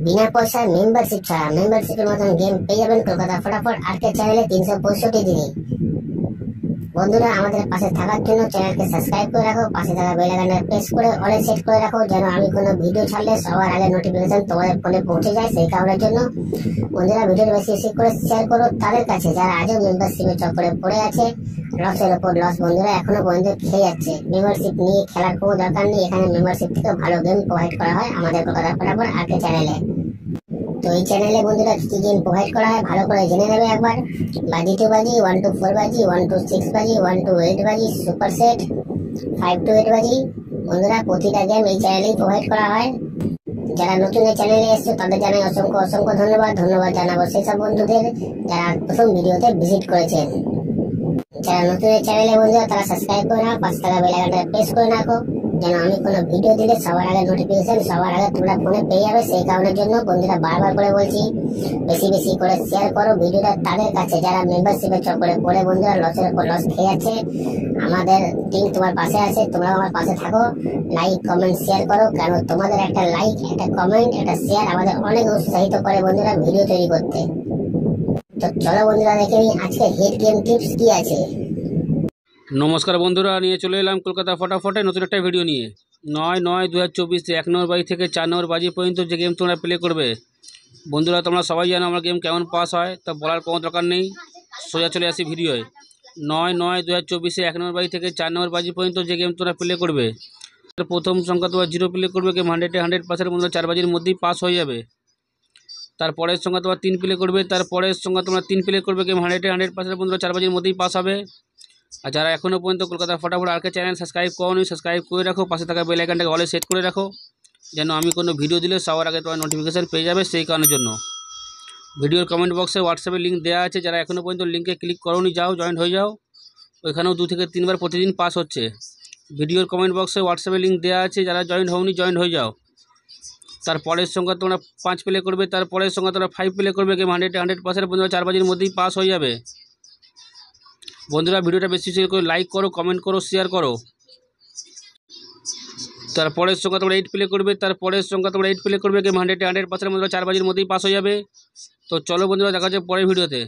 বিনা পয়সায় মেম্বারশিপ ছাড়া মেম্বারশিপের মতন গেম পেয়ে যাবেন কলকাতা ফটাফট আর্কেড চ্যানেলে 365 দিনই। বন্ধুরা, আমাদের পাশে থাকার জন্য চ্যানেলকে সাবস্ক্রাইব করে রাখো, পাশে থাকা বেল আইকনটা প্রেস করে অলে সেট করে রাখো, যেন আমি কোনো ভিডিও ছাড়লে সবার আগে নোটিফিকেশন তোমাদের ফোনে পৌঁছে যায়। সেই কারণের জন্য বন্ধুরা, ভিডিওটা বেশি বেশি করে শেয়ার করো তাদের কাছে যারা আজও মেম্বারশিপের চক্করে পড়ে আছে। লসের ওপর লস বন্ধুরা এখনো পর্যন্ত খেয়ে যাচ্ছে। মেম্বারশিপ নিয়ে খেলার কোনো দরকার নেই, এখানে মেম্বারশিপ থেকে ভালো গেম প্রোভাইড করা হয় আমাদের কলকাতা ফটাফট আর্কেড চ্যানেলে। তো এই চ্যানেলে বন্ধুরা কি গেম প্রোভাইড করা হয় ভালো করে জেনে নেবে একবার। বাজি 2 বাজি, 1 to 4 বাজি, 1 to 6 বাজি, 1 to 8 বাজি, সুপার সেট 5 to 8 বাজি। বন্ধুরা, প্রতিটা গেম এই চ্যানেলেই প্রোভাইড করা হয়। যারা নতুন এই চ্যানেলে এসছে তাদের জানাই অসংখ্য অসংখ্য ধন্যবাদ। ধন্যবাদ জানাবো সেসব বন্ধুদের যারা প্রথম ভিডিওতে ভিজিট করেছেন। যারা নতুন এই চ্যানেলে বন্ধুরা তারা সাবস্ক্রাইব করে নাও, পাশে থাকা বেল আইকনটা প্রেস করে রাখো, যেন আমি কোনো ভিডিও দিলে সবার আগে নোটিফিকেশন সবার আগে তোমরা ফোনে পেয়ে যাবে। সেই কারণের জন্য বন্ধুরা বারবার করে বলছি, বেশি বেশি করে শেয়ার করো ভিডিওটা তাদের কাছে যারা মেম্বারশিপের চক্করে পড়ে বন্ধুরা লসের উপর লস খেয়ে যাচ্ছে। আমাদের টিম তোমার পাশে আছে, তোমরাও আমার পাশে থাকো। লাইক কমেন্ট শেয়ার করো, কারণ তোমাদের একটা লাইক, একটা কমেন্ট, একটা শেয়ার আমাদের অনেক উৎসাহিত করে বন্ধুরা ভিডিও তৈরি করতে। তো চলো বন্ধুরা দেখে নিই আজকে হিট গেম টিপস কি আছে। নমস্কার বন্ধুরা, নিয়ে চলে এলাম কলকাতা ফটাফটে নতুন একটা ভিডিও নিয়ে। 9/9/2024 1 নম্বর বাজি থেকে 4 নম্বর বাজি পর্যন্ত যে গেম তোমরা প্লে করবে। বন্ধুরা, তোমরা সবাই জানো আমার গেম কেমন পাস হয়, তা বলার কোনো দরকার নেই, সোজা চলে আসি ভিডিওয়। 9/9/2024 1 নম্বর বাজি থেকে 4 নম্বর বাজি পর্যন্ত যে গেম তোমরা প্লে করবে। প্রথম সংখ্যা তোমরা 0 প্লে করবে, গেম 100% বন্ধুরা 4 বাজির মধ্যেই পাস হয়ে যাবে। তারপরের সংখ্যা তোমরা 3 প্লে করবে, তারপরের সংখ্যা তোমরা 3 প্লে করবে, গেম 100% বন্ধুরা 4 বাজির মধ্যেই পাস হবে। আর যারা এখনও পর্যন্ত কলকাতা ফটাফট আর্কেড চ্যানেল সাবস্ক্রাইব করোনি, সাবস্ক্রাইব করে রাখো, পাশে থাকা বেল আইকনটাকে অলে সেট করে রাখো, যেন আমি কোনো ভিডিও দিলে সবার আগে তোমার নোটিফিকেশান পেয়ে যাবে। সেই কারণের জন্য ভিডিওর কমেন্ট বক্সে হোয়াটসঅ্যাপের লিঙ্ক দেওয়া আছে, যারা এখনও পর্যন্ত লিঙ্কে ক্লিক করোনি যাও, জয়েন্ট হয়ে যাও। ওইখানেও 2 থেকে 3 বার প্রতিদিন পাস হচ্ছে। ভিডিওর কমেন্ট বক্সে হোয়াটসঅ্যাপের লিঙ্ক দেওয়া আছে, যারা জয়েন্ট হওনি জয়েন্ট হয়ে যাও। তারপরের সংখ্যা তোমরা 5 প্লে করবে, তারপরের সংখ্যা তোমরা 5 প্লে করবে, গেম 100% বন্ধুরা 4 বাজির মধ্যেই পাস হয়ে যাবে। বন্ধুরা, ভিডিওটা বেশি বেশি করে লাইক করো, কমেন্ট করো, শেয়ার করো। তারপরের সংখ্যা তোমরা 8 প্লে করবে, তারপরের সংখ্যা তোমরা 8 প্লে করবে, গেম 100% বন্ধুরা 4 বাজির মধ্যেই পাস হয়ে যাবে। তো চলো বন্ধুরা, দেখা যাচ্ছে পরের ভিডিওতে।